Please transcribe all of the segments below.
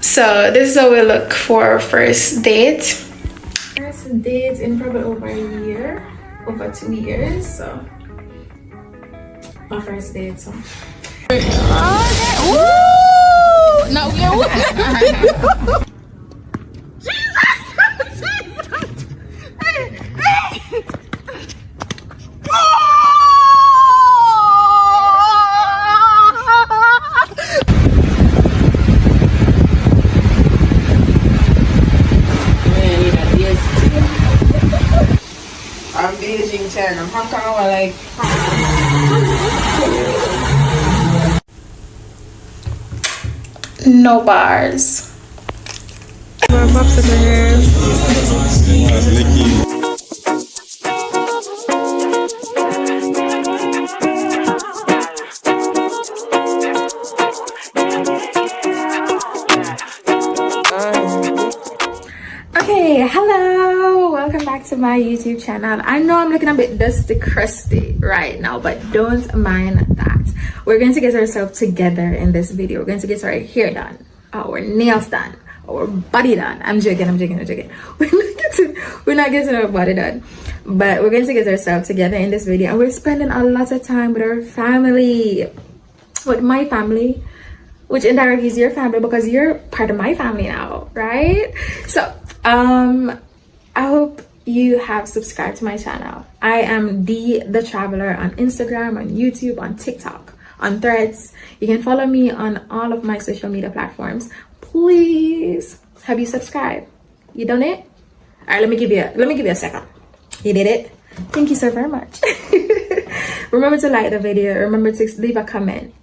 So this is how we look for our first date. First date in probably over a year, over 2 years. So our first date. So. Okay. Woo! Now we are. Jesus! Hey! I'm Beijing China. I'm Hong Kong or like no bars. We're about to go here. Okay, hello, welcome back to my YouTube channel. I know I'm looking a bit dusty crusty right now, but don't mind that. We're going to get ourselves together in this video. We're going to get our hair done, our nails done, our body done. I'm joking. We're not getting our body done, but we're going to get ourselves together in this video, and we're spending a lot of time with our family, with my family, which indirectly is your family because you're part of my family now, right? So I hope you have subscribed to my channel. I am the Traveler on Instagram, on YouTube, on TikTok, on Threads. You can follow me on all of my social media platforms. Please, have you subscribed? You done it? All right, let me give you a second. You did it? Thank you so very much. Remember to like the video. Remember to leave a comment.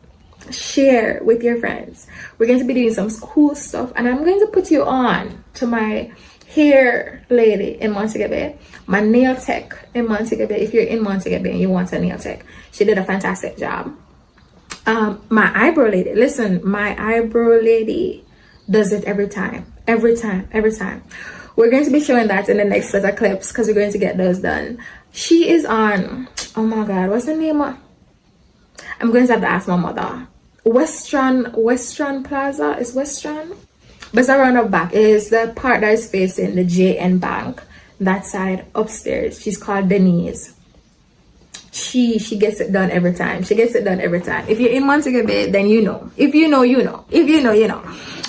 Share with your friends. We're going to be doing some cool stuff, and I'm going to put you on to my hair lady in Montego Bay, my nail tech in Montego Bay. If you're in Montego Bay and you want a nail tech, she did a fantastic job. My eyebrow lady, listen, my eyebrow lady does it every time. We're going to be showing that in the next set of clips because we're going to get those done. She is on, oh my god, what's the name of, I'm going to have to ask my mother. Western Plaza is Western, but it's around the back. It is the part that is facing the JN Bank, that side upstairs. She's called Denise. She gets it done every time. If you're in Montego Bay, then you know. If you know, you know. If you know, you know.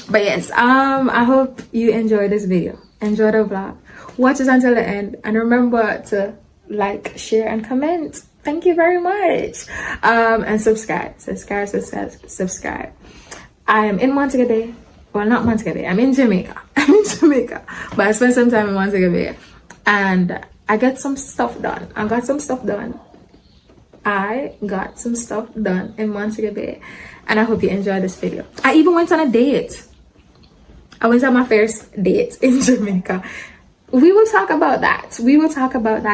But yes, I hope you enjoy this video. Enjoy the vlog. Watch it until the end, and remember to like, share, and comment. Thank you very much. And subscribe. I am in Montego Bay. Well, not Montego Bay. I'm in Jamaica. But I spent some time in Montego Bay, and I got some stuff done. I got some stuff done in Montego Bay, and I hope you enjoy this video. I even went on a date. I went on my first date in Jamaica. We will talk about that.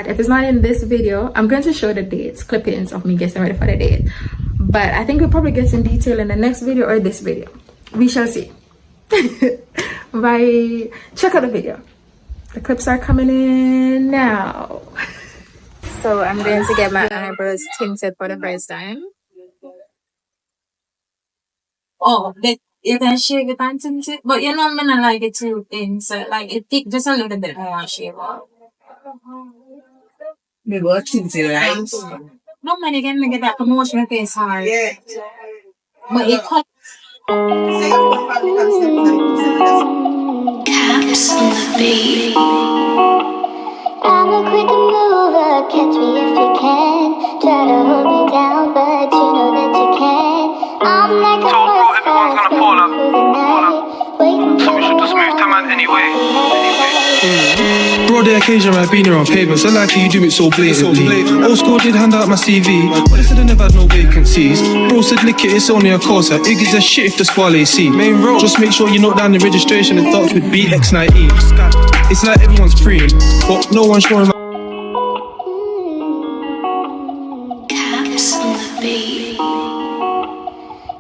If it's not in this video, I'm going to show the dates, clippings of me getting ready for the date. But I think we'll probably get some detail in the next video or this video. We shall see. Bye. Check out the video. The clips are coming in now. So I'm going to get my eyebrows tinted for the first time. Oh, that you can shave it and tint it, but you know, I'm not like it too thin, so like it thick just a little bit more shave up. maybe a tinted, right? No man, again, me get that promotion my face hard. Yeah. But it cut. Caps on the beat. I'm a quick mover, catch me if you can. Try to hold me down, but you know that you can. I'm like a first class through the night, waiting for the one anyway. Bro, the occasion I've been here on paper, so likely you do it so blatantly. Old school did hand out my CV, but they said I never had no vacancies. Bro said lick it, it's only a course. It gives a shit if the squall AC. Main road, just make sure you note down the registration. It starts with BX19. It's like everyone's preying, but no one's showing. caps on the beat.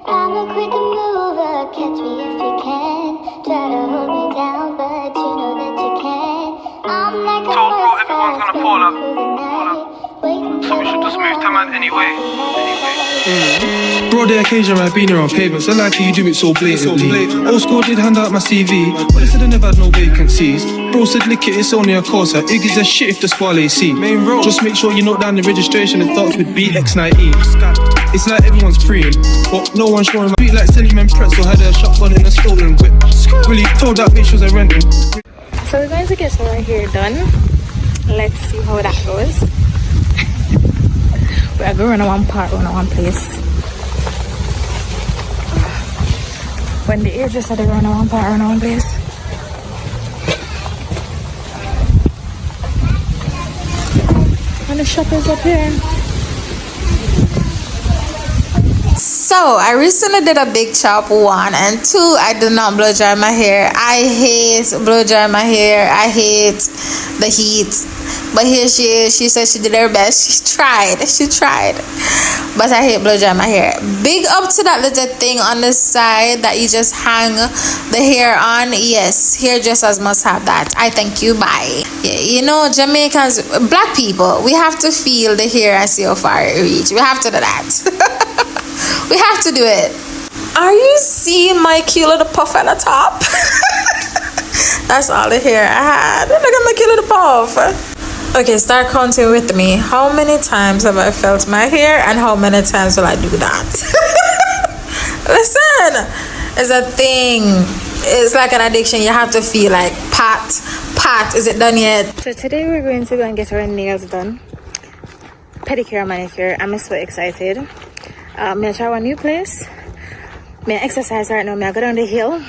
I'm a quick mover, catch me if you can. Try to hold me down, but you know that you can. I'm like a first class through the night, waiting for the one. man anyway. Bro, the occasion I've been around pavements, I like how you do it so blatantly. Old school did hand out my CV, but they said I never had no vacancies. Bro said lick it, it's only a course. It gives a shit if the squad AC. Main road, just make sure you note down the registration. It starts with BX19. It's like everyone's preying, but no one's showing. Beat like silly men pretzel, had a shotgun in a stolen whip. Really told that bitch was a renting. So we're going to get our hair done. Let's see how that goes. We are going on one part, on one place. When the hairdresser they run on one part, on one place. And the shop is up here. So I recently did a big chop 1 and 2. I did not blow dry my hair. I hate blow dry my hair. I hate the heat. But here she is. She said she did her best. She tried. But I hate blow dry my hair. Big up to that little thing on the side that you just hang the hair on. Yes, hairdressers must have that. I thank you. Bye. Yeah, you know, Jamaicans, black people, we have to feel the hair and see how far it reach. We have to do that. We have to do it. Are you seeing my cute little puff at the top? That's all the hair I had. Look at my cute little puff. Okay, start counting with me. How many times have I felt my hair and how many times will I do that? Listen, it's a thing. It's like an addiction. You have to feel like, Pat, is it done yet? So today we're going to go and get our nails done. Pedicure, manicure. I'm so excited. Me try one new place. Me exercise right now. Me I go down the hill.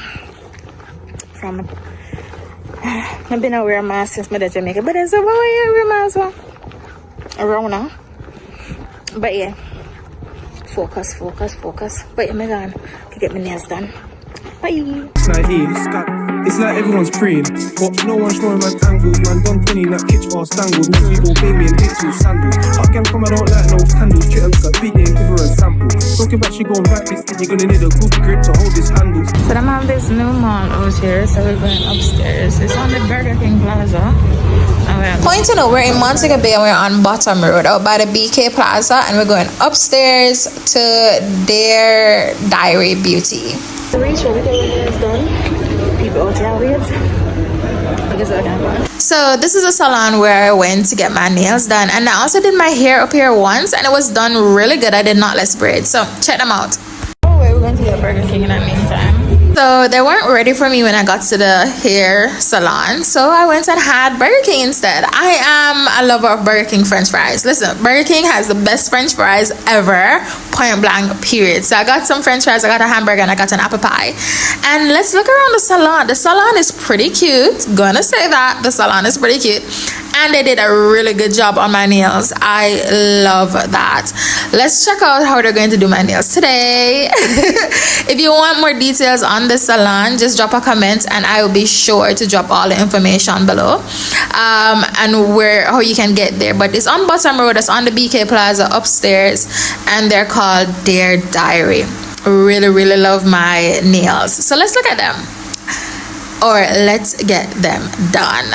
I've been wearing a mask since my Jamaica, but there's a boy here wear mask around now. But yeah, focus. But yeah, me gone to get my nails done. Bye. It's like everyone's praying, but no one's showing man angles. Man done 20 in that kitchen or stangled. Most people baby and hate some sandals. Hot girl come, I don't like no candles. Treat her like a beating, give her a sample. Talking about she gon' write this thing, you're gonna need a good grip to hold this handle. So I'm have this new mall out here, so we're going upstairs. It's on the Burger King Plaza. Point to know, we're in Montego Bay and we're on Bottom Road out by the BK Plaza, and we're going upstairs to their Diary Beauty. So we show get our nails done. People out here wait. So this is a salon where I went to get my nails done, and I also did my hair up here once, and it was done really good. I did knotless braids, so check them out. Oh wait, we're going to get Burger King in the meantime. So they weren't ready for me when I got to the hair salon, so I went and had Burger King instead. I am a lover of Burger King French fries. Listen, Burger King has the best French fries ever, point blank, period. So I got some French fries, I got a hamburger, and I got an apple pie. And let's look around the salon. The salon is pretty cute. Gonna say that. The salon is pretty cute. And they did a really good job on my nails. I love that. Let's check out how they're going to do my nails today. If you want more details on the salon, just drop a comment and I will be sure to drop all the information below, and how you can get there. But it's on Bottom Road. It's on the BK Plaza upstairs, and they're called Their Diary. Really love my nails. So let's look at them, or let's get them done.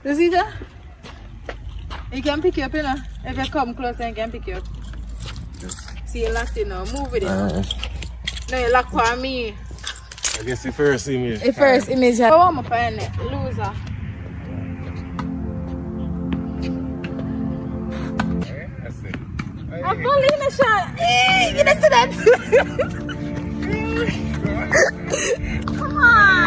You see that? You can pick you up, you know. If you come closer, you can pick you up. See, you locked in now. Move with it. No, you lock for me. I guess the first image. The first image. I want to find it. Loser. That's it. I'm falling in a shot. Get us to that. Come on.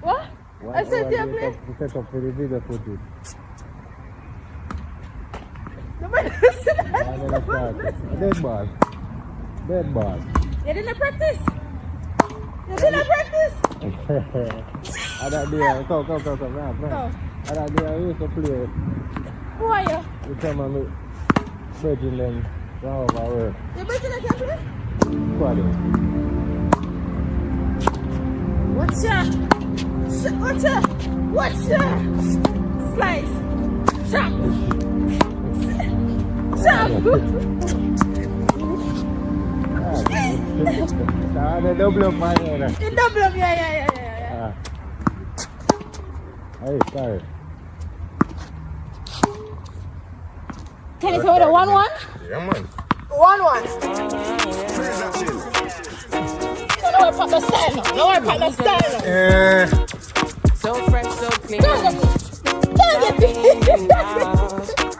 What? I said to play. Set up for the video footage. Dead ball. Dead ball. You didn't practice? You didn't practice? I don't know. Come. No. I don't know. I used to play. Who are you? You come and meet Virgin them. How about work? You Virgin I can play? Squad. What's your slice? Chop. The double up my head. The double up, yeah. Hey, sorry. Can you say what a 1-1? Yeah, man. 1-1. No worry about the style now. No worry about the style now. So fresh, so clean. Don't get me.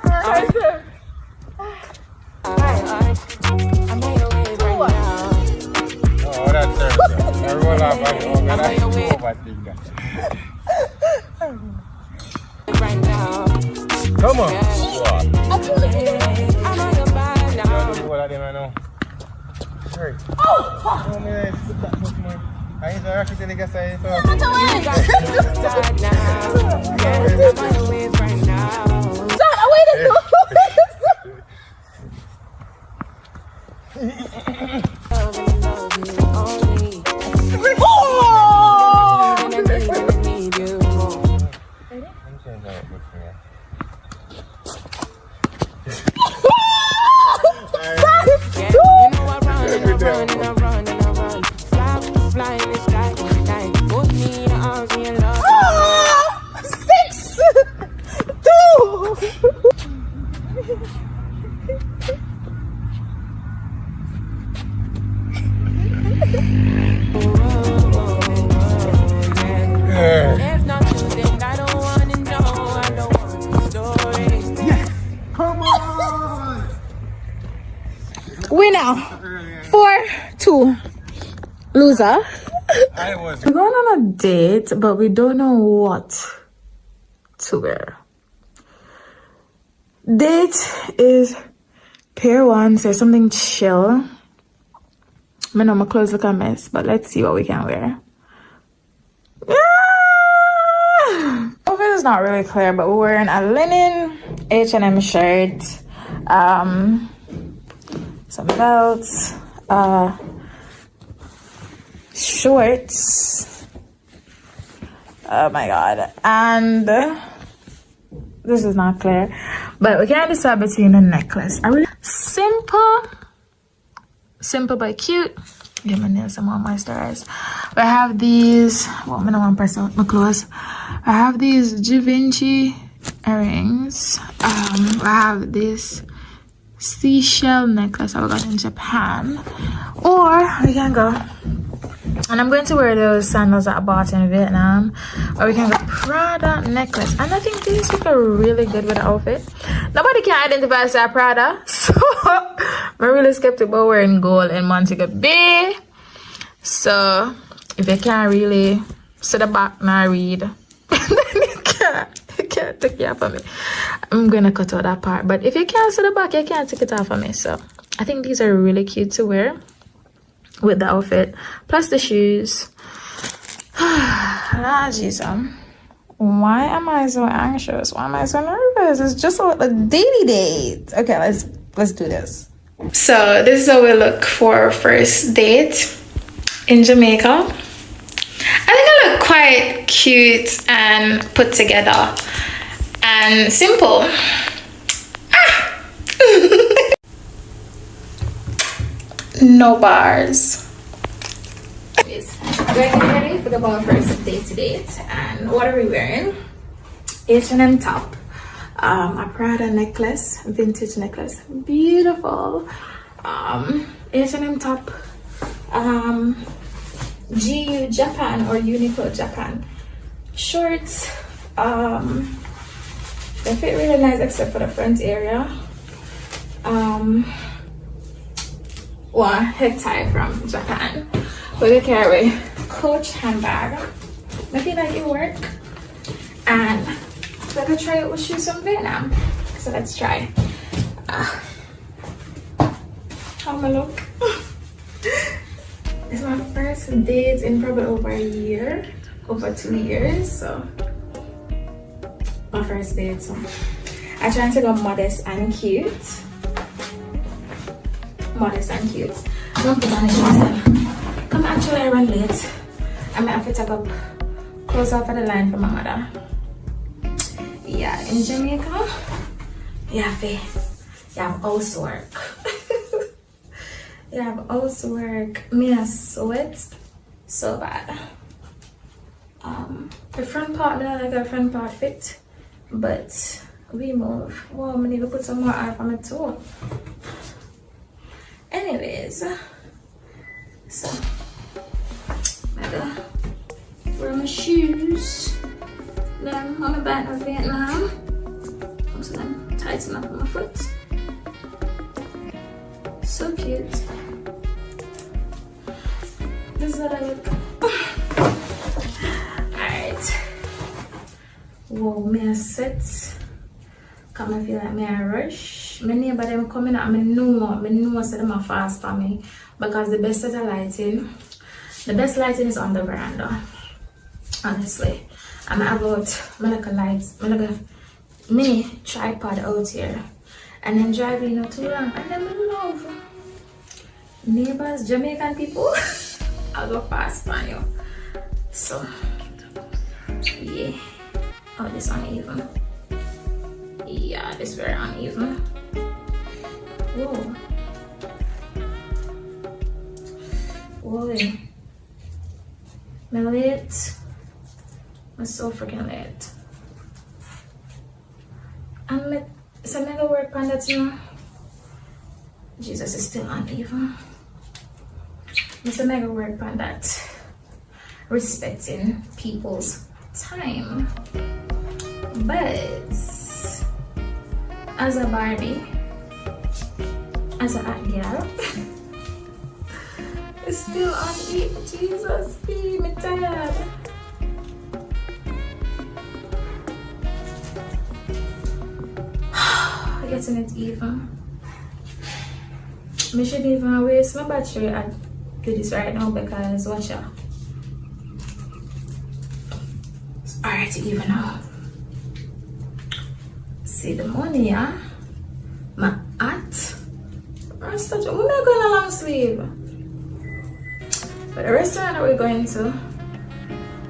Alright, sir. I'm on your way right now. Oh, that's it. I roll up and Right now. come on. I told you. I'm on your mind now. Sorry. Oh, fuck. Oh, man, it's that much more. I ain't actually going to get Get out the way. Side now. Yeah, I'm on your way right now. John, away this go. Love you only. Oh! And I need you more. Yeah, you know I run. Fly in the sky all night. Put me in your arms and your love. 6, If not you, then I don't want to know. I don't want the story. Come on! Winner. 4-2. Loser. I was. We're going on a date, but we don't know what to wear. Date is pair 1, so something chill. I know my clothes look a mess, but let's see what we can wear. Outfit is not really clear, but we're wearing a linen H&M shirt, some belts, shorts. Oh my god. And this is not clear, but we can't decide between a necklace. I really simple but cute. Give my nails some more moisturize. I have these. Well, I don't want to press out my clothes. I have these Givenchy earrings. I have this seashell necklace I got in Japan. Or we can go, and I'm going to wear those sandals that I bought in Vietnam. Or we can go Prada necklace. And I think these look really good with the outfit. Nobody can identify as a Prada. So I'm really skeptical about wearing gold in Montego Bay. So if you can't really sit back and read, then you can't take it off of me. I'm gonna cut out that part. But if you can't sit back, you can't take it off of me. So I think these are really cute to wear with the outfit, plus the shoes. Ah, Jesus. Why am I so anxious? Why am I so nervous? It's just a daily date. Okay, let's do this. So this is how we look for our first date in Jamaica. I think I look quite cute and put together and simple. No bars. We're getting ready for our first date. And what are we wearing? H&M top, a Prada necklace, vintage necklace, beautiful. H&M top, GU Japan or Uniqlo Japan shorts. They fit really nice except for the front area. One head tie from Japan. But they carry Coach handbag. I feel like it work. And we're gonna try it with shoes from Vietnam. So let's try. How am I look? It's my first date in probably over a year, over 2 years. So my first date. So I try to go modest and cute. Modest and cute. Don't put on the shoes then. Come actually I run late. I might have to take up close off of the line for my mother. Yeah, in Jamaica, you have housework. You have housework. Me a sweat so bad. The front part, I like the front part fit, but we move. Well, I need to put some more art on my toe. Anyways, so I gotta wear my shoes. Then on the back of Vietnam. So then tighten up my foot. So cute. This is what I look. Alright. Whoa, may I sit? Come I feel like may I rush. My neighbor them coming out, I know say them are fast for me. Because the best lighting is on the veranda. Honestly. I'm about my mini tripod out here. And then driving not too long. And then I love neighbors, Jamaican people. I'll go fast for you. So yeah. Oh, this uneven. Yeah, this very uneven. Whoa. Whoa. My late. I'm so freaking late. It's a mega work on that, you know. Jesus is still uneven. It's a mega work on that. Respecting people's time. But as a Barbie, as a hot girl, it's still uneven. Jesus, me tired. Getting it even. I should even waste my battery and do this right now because watch out. It's alright to even now. See the money, yeah? My hat. I'm not going a long sleeve. But the restaurant that we're going to,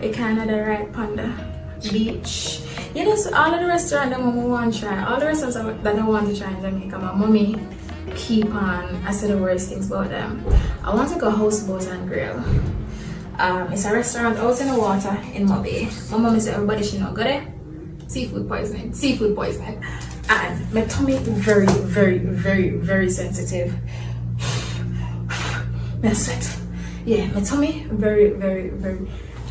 it kind of the right on the beach. You know, so all of the restaurants that Mama want to try, all the restaurants that I want to try in Jamaica, my mommy keep on, I say the worst things about them. I want to go Houseboat and Grill. It's a restaurant out in the water in Mobay. My mommy said everybody should not go there. Seafood poisoning. And my tummy very, very, very, very sensitive. My sweat. Yeah, my tummy very, very, very,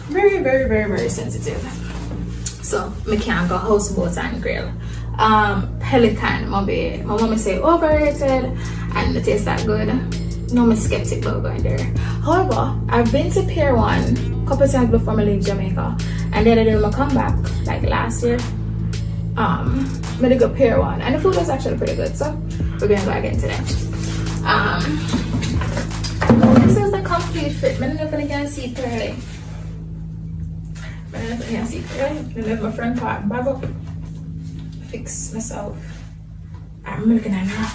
very, very, very, very sensitive. So I can't go Houseboat and Grill. Pelican, my mommy say overrated and it tastes that good. No, I'm skeptic about going there. However, I've been to Pier 1 a couple times before I leave Jamaica, and then I did my comeback like last year. I'm gonna go Pier 1, and the food was actually pretty good, so we're gonna go again today. This is the complete fit. I don't know if I can see clearly. I'm let my front part bag up, fix myself. I'm looking at now.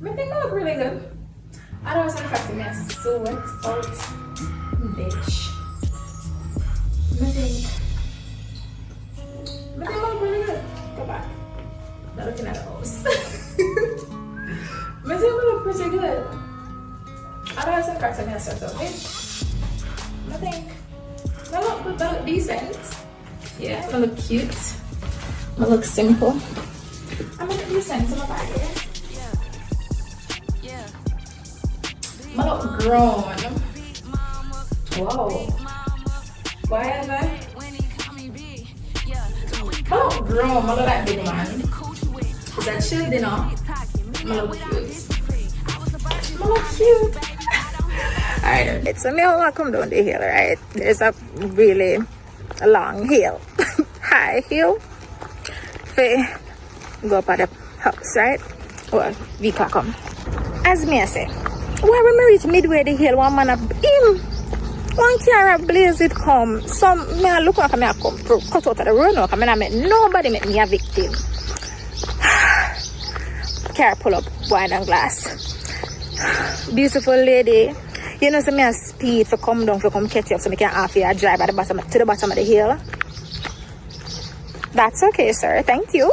I think I look really good. I don't want to practice me a sweat out, bitch. I think I look really good. Go back. Not looking at the house. I think I look pretty good. I don't want to practice me a sweat out, bitch. I think I look good. I look decent. Yeah, I look cute. I look simple. I look decent to my body. I look grown. Whoa. Why am I? I look grown. I look like big man. Is that chill dinner? I look cute. I look cute. Alright, so me I want to come down the hill, right? There's a really long hill. High hill. Go up at the house, right? Well, we can come. As me I say, when we reach midway the hill, one man him. One car blaze it come. Some me I look like I come cut out of the road now. I make nobody make me a victim. Car pull up wine and glass. Beautiful lady. You know, so me a speed for come down for come catch you up so me can half here drive at the bottom to the bottom of the hill. That's okay, sir. Thank you.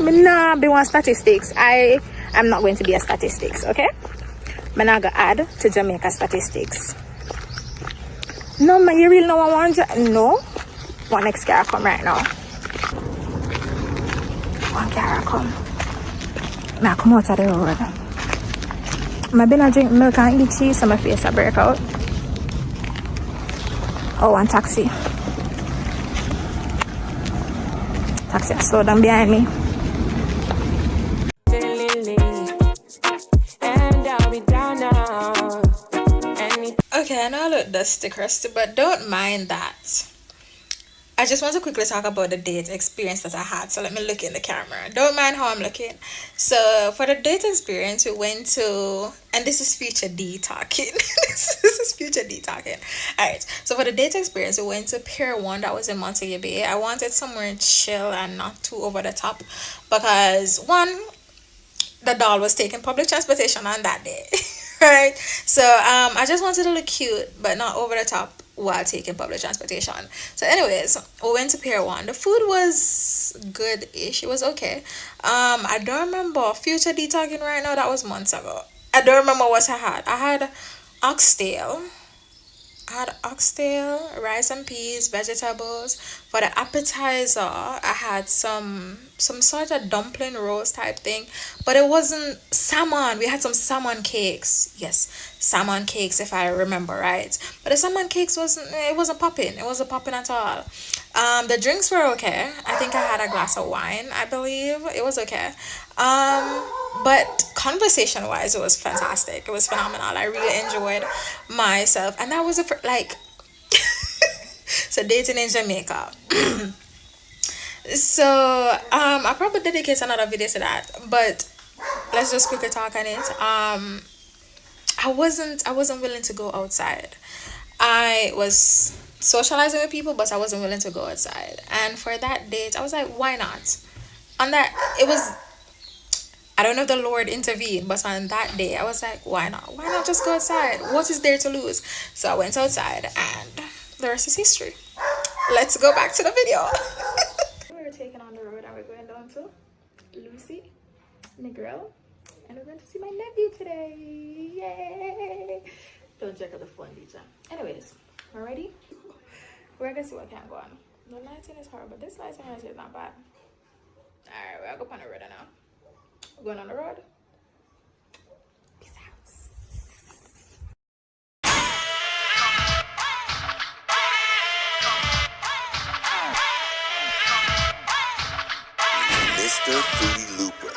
Me nah be one statistics. I am not going to be a statistics, okay? Me not gonna add to Jamaica statistics. No, man, you really know I want you? No. One next car come right now. One car come. Now come out of the road. I've been drink milk and eat cheese so my face a break out. Oh, one taxi. Taxi slow down behind me. Okay, I know I look dusty crusty, but don't mind that. I just want to quickly talk about the date experience that I had. So let me look in the camera. Don't mind how I'm looking. So for the date experience, we went to, and this is future D talking. this is future D talking. Alright, so for the date experience, we went to Pier 1 that was in Montego Bay. I wanted somewhere chill and not too over the top because one, the doll was taking public transportation on that day. Right? So I just wanted to look cute but not over the top while taking public transportation. So anyways, we went to Pier 1. The food was good-ish. It was okay. I don't remember future D talking right now. That was months ago. I don't remember what I had. I had oxtail, rice and peas, vegetables. For the appetizer, I had some sort of dumpling roast type thing, but it wasn't salmon. We had some salmon cakes. Yes, salmon cakes if I remember right. But the salmon cakes wasn't popping. It wasn't popping at all. The drinks were okay. I think I had a glass of wine. I believe it was okay. But conversation wise, it was fantastic. It was phenomenal. I really enjoyed myself, and that was so dating in Jamaica. So I'll probably dedicate another video to that, but let's just quickly talk on it. I wasn't willing to go outside. I was socializing with people, but I wasn't willing to go outside. And for that date, I was like, why not? On that, it was, I don't know if the Lord intervened, but on that day, I was like, why not? Why not just go outside? What is there to lose? So I went outside, and the rest is history. Let's go back to the video. We're taking on the road, and we're going down to Lucy, Negril, and we're going to see my nephew today. Yay! Don't check out the phone, DJ. Anyways, we're ready. We're gonna see what can go on. The lighting is horrible. This lighting right here is not bad. Alright, we're going on the road now. We're going on the road. Peace out. Mr. Fruity Looper.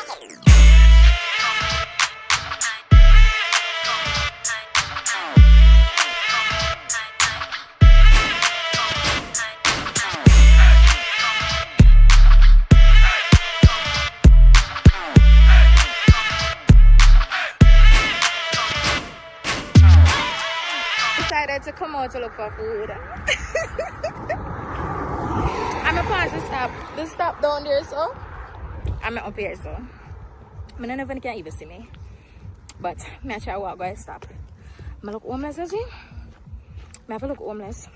Decided to come out to look for food. I'm a pass the stop. The stop down there, so I'm up here, so I never can even see me. But I try to walk by stop. I look homeless, you see? I have to look homeless.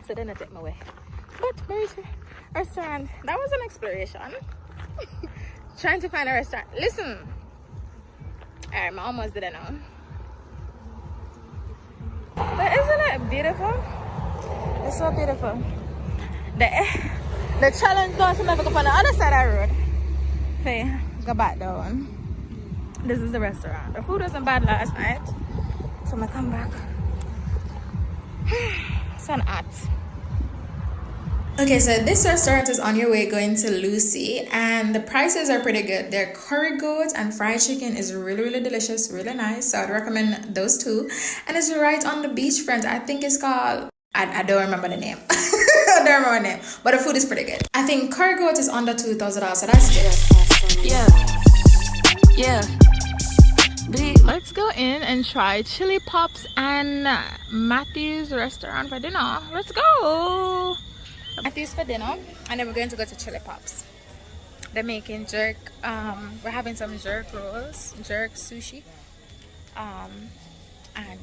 So then I take my way. But there's a restaurant. That was an exploration. Trying to find a restaurant. Listen. Alright, I'm almost there now. But isn't it beautiful? It's so beautiful. The challenge does to never go on the other side of the road. Okay, go back down. This is the restaurant. The food wasn't bad last night, so I'm gonna come back. Sun hot. Okay, so this restaurant is on your way going to Lucy, and the prices are pretty good. Their curry goat and fried chicken is really, really delicious, really nice. So I'd recommend those two. And it's right on the beachfront. I think it's called, I don't remember the name. I don't remember the name, but the food is pretty good. I think curry goat is under $2,000, so that's good. Yeah. Let's go in and try Chillpops and Matthew's restaurant for dinner. Let's go. Matthew's for dinner, and then we're going to go to Chillpops. They're making jerk. We're having some jerk rolls, jerk sushi, and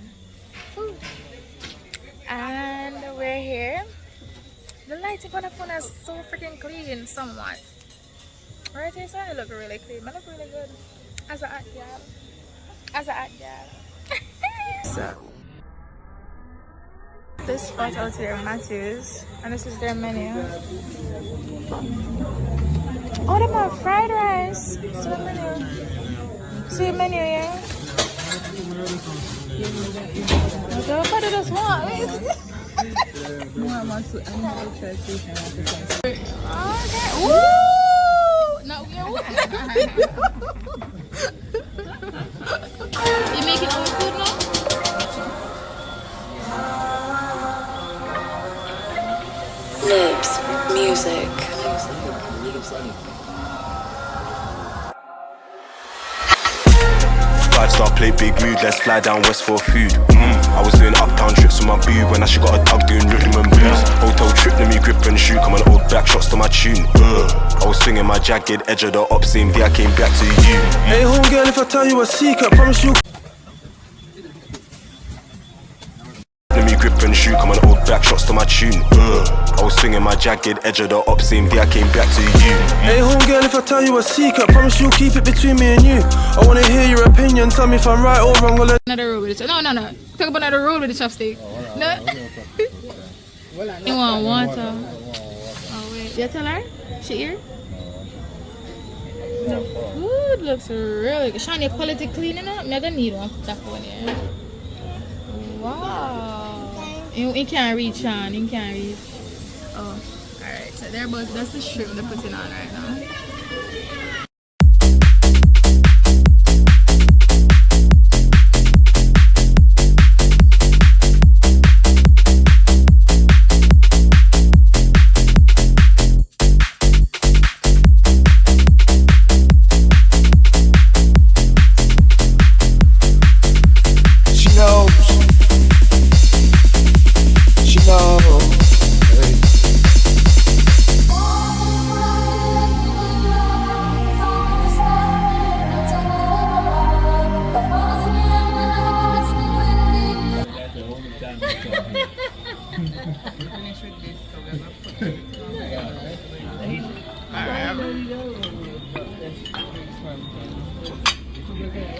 food. And we're here. The lighting on the phone is so freaking clean, somewhat. Right here, so I look really clean. I look really good as a hot girl. As a hot girl. So. This spot out here, Matthew's, and this is their menu. Oh, they have fried rice. See the menu. See the menu, yeah? What do this want? Okay. Woo! No, you making all the food now? Nibs music. Five-star play big mood, let's fly down west for food. I was doing uptown trips with my boo when I should got a dog doing rhythm and blues. Hotel trip, let me grip and shoot, come on old back shots to my tune. I was swinging my jagged edge of the up, same day I came back to you. Hey home girl, if I tell you a secret, promise you. Let me grip and shoot, come on old back shots to my tune. I was swinging my jagged edge of the up, same day I came back to you. Hey home girl, if I tell you a secret, promise you keep it between me and you. I wanna hear your opinion, tell me if I'm right or wrong. Another roll with it. No. Talk about another roll with the chopstick. No. You want water? Oh wait. You tell her? She here? The food looks really good. Shiny quality cleaning up. I'm gonna need one that one here. Wow. You can't reach, Sean. You can't reach. Oh, alright. So they're both, that's the shrimp they're putting on right now.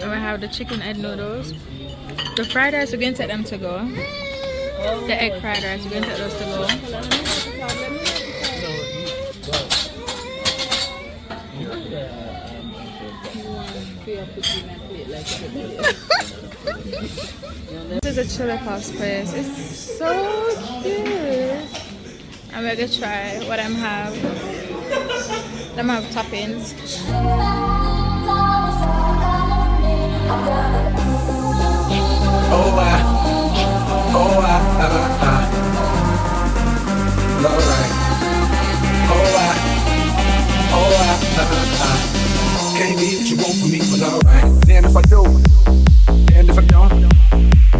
We have the chicken egg noodles. The fried rice, we're going to take them to go. The egg fried rice, we're going to take those to go. This is a Chillpops place. It's so cute. I'm going to try what I'm have. Them have toppings. Can't be what you want from me, but alright. Damn if I do, damn if I don't.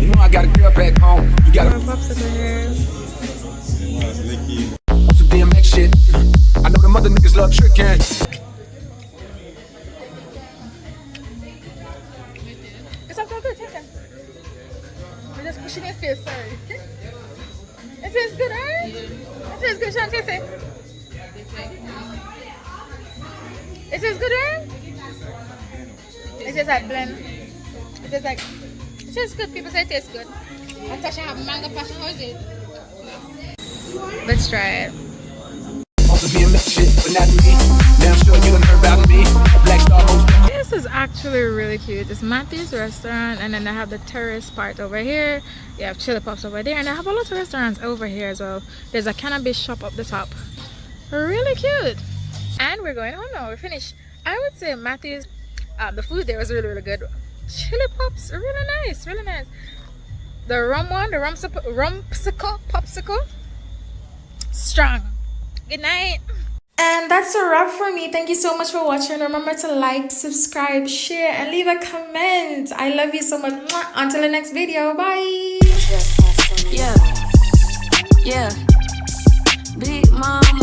You know I got a girl back home. You got a popsicle here. on some DMX shit. I know them other niggas love tricking. It's not so good, chicken. We're just pushing your face, sorry. It tastes good, right? It tastes good, Sean, taste it. It tastes good, right? It tastes like blend. It tastes like, it tastes good. People say it tastes good. Natasha have mango passion, how is it? Let's try it. On some DMX shit, but not me. Now I'm sure you done heard about me. Black Star host. It's is actually really cute. It's Matthew's restaurant, and then they have the terrace part over here. You have Chillpops over there, and they have a lot of restaurants over here as well. There's a cannabis shop up the top. Really cute. And we're going home now. We're finished. I would say Matthew's, the food there was really, really good. Chillpops, really nice, really nice. The rum one, the rumsicle, popsicle, strong. Good night. And that's a wrap for me. Thank you so much for watching. Remember to like, subscribe, share, and leave a comment. I love you so much. Until the next video. Bye. Yeah. Big mama.